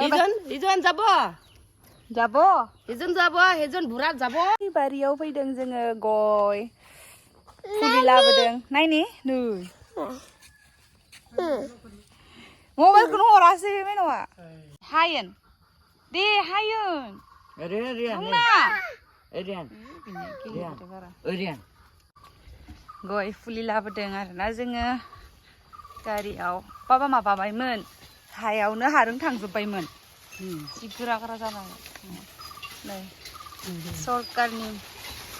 Ijon jabo. Jabo. Ijon jabo, ijon burat jabo. Bariyaव फैदों जोङो गय फुलि लाबोदों नायनि नै मबाइलखौनो हरासै बे मेन'आ हायेन दे हायेन गय फुलि लाबोदों आरोना जोङो गारियाव बाबा माबाबायमोन हायावनो हारुं थांजोब्बायमोन जि गोरा गोरा जाबाय नै सरकारनि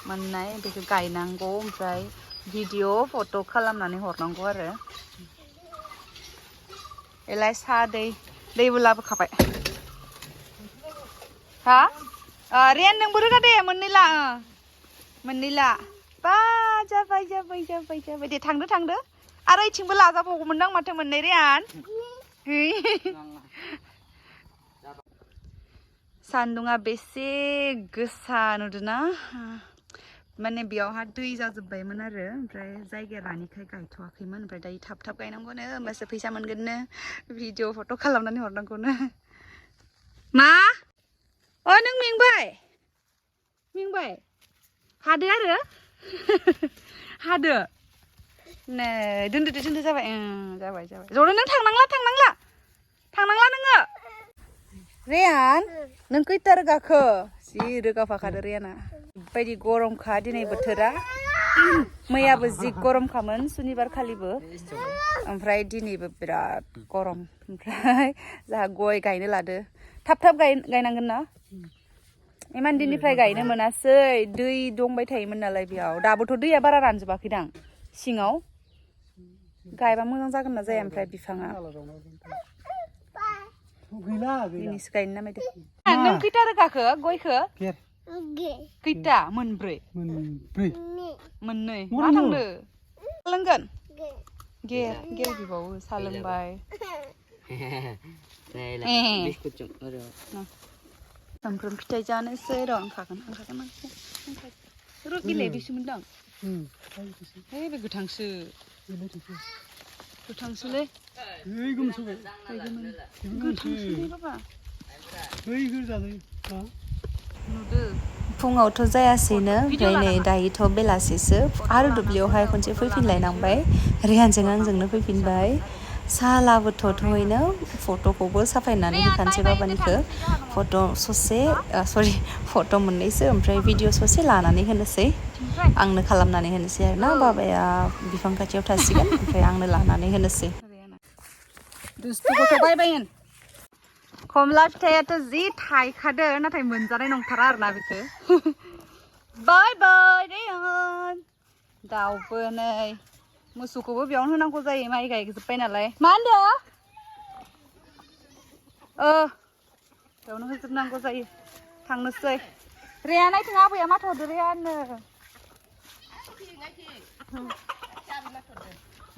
मोननाय बेखौ गायनांगौ ओमफ्राय भिडिअ फट' खालामनानै हरनांगौ आरो एलाय सा दैबो लाबोखाबाय हा रेन नोंबो रोगा दे मोननै ला बा जाबाय दे थांदो आरो इथिंबो लाजाबावगौमोनदां माथो मोननै रेयान सान्दुङा बेसे गोसा नुदोंना माने बेयावहा दै जाजोब्बायमोन आरो ओमफ्राय जायगाया रानिखाय गायथ'वाखैमोन ओमफ्राय दायो थाब गायनांगौनो होमबासो फैसा मोनगोननो भिडिअ फट' खालामनानै हरनांगौनो मा नों मेंबाय हादो आरो हादो नै दोनदो जाबाय ज'नो नों थांनांला नोङो रेयान नों खैथा रोगाखो जि रोगाफाखादो रेयाना बायदि गरमखा दिनै बोथोरा मैयाबो जि गरमखामोन सुनिबार खालिबो ओमफ्राय दिनैबो बिराद गरम ओमफ्राय जोंहा गय गायनो लादो थाब गायनांगोन ना इमान दिननिफ्राय गायनो मोनासै दै दंबाय थायोमोन नालाय बेयाव दाबोथ' दैया बारा रानजोबाखैदां सिङाव गायबा मोजां जागोन ना जाया ओमफ्राय बिफाङा दिनैसो गायनो नामायदो नों खैथा रोगाखो गयखो खैथा मोनब्रै मोननै मा थांदो लोंगोन गेर बिबावो सा लोंबाय सामफ्रोम फिथाइ जानोसै र' आंखागोन र' बिलाइ दुइसोमोनदां बे गोथांसोलै गोथांसोलै बाबा नुदो फुङावथ' जायासैनो ओमफ्राय नै दायोथ' बेलासिसो आरो दुब्लियावहाय खनसे फैफिनलायनांबाय रेहानजों आंजोंनो फैफिनबाय साहा लाबोथ'यैनो फट'खौबो साफायनानै होखानोसै बाबानिखौ फट' मोननैसो ओमफ्राय भिडिअ ससे लानानै होनोसै आंनो खालामनानै होनोसै आरोना बाबाया बिफां खाथियाव थासिगोन ओमफ्राय आंनो लानानै होनोसै दुस्थुखौथ' बायबायन खमला फिथाइयाथ' जि थाइखादो नाथाय मोनजानाय नंथारा आरोना बेखौ बाय रेहान दाउबो नै मोसौखौबो बेयावनो होनांगौ जायो माइ गायजोब्बाय नालाय मा होनदों बेयावनो होजोबनांगौ जायो थांनोसै रेहान नायथिं आबैया माथ'हरदो रेहाननो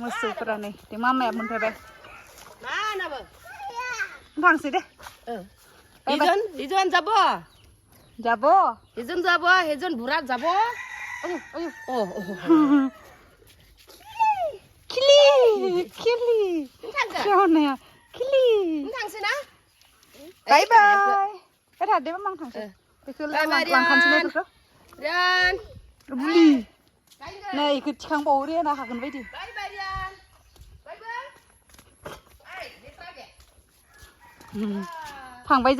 मोसौफोरा नै दे मामाया मोनफैबाय थांसै दे Ijon jabo. Ijon burat jabo. Kili. Siapa Kili. Tangsih na? Bye. Ada memang tangsih. Betul langkan betul. Rian. Beli. Nah ikut cikang bau Rian nak akan beli. Bye Rian. Bye. थांबाय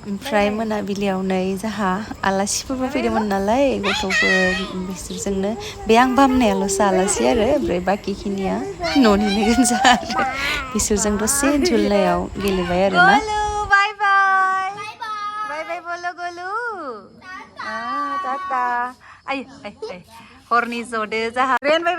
ओमफ्राय मोनाबिलियाव नै जाहा आलासिफोरबो फैदोंमोन नालाय गथ'फोर बिसोरजोंनो बे आं बामनायाल'सो आलासि आरो ओमफ्राय बाखिखिनिया न'निनो गोजा आरो बिसोरजों दसे झुलनायाव गेलेबाय आरोना बाय बोलो गोलु टाटा आय हरनि जदो जाहा रेन बाय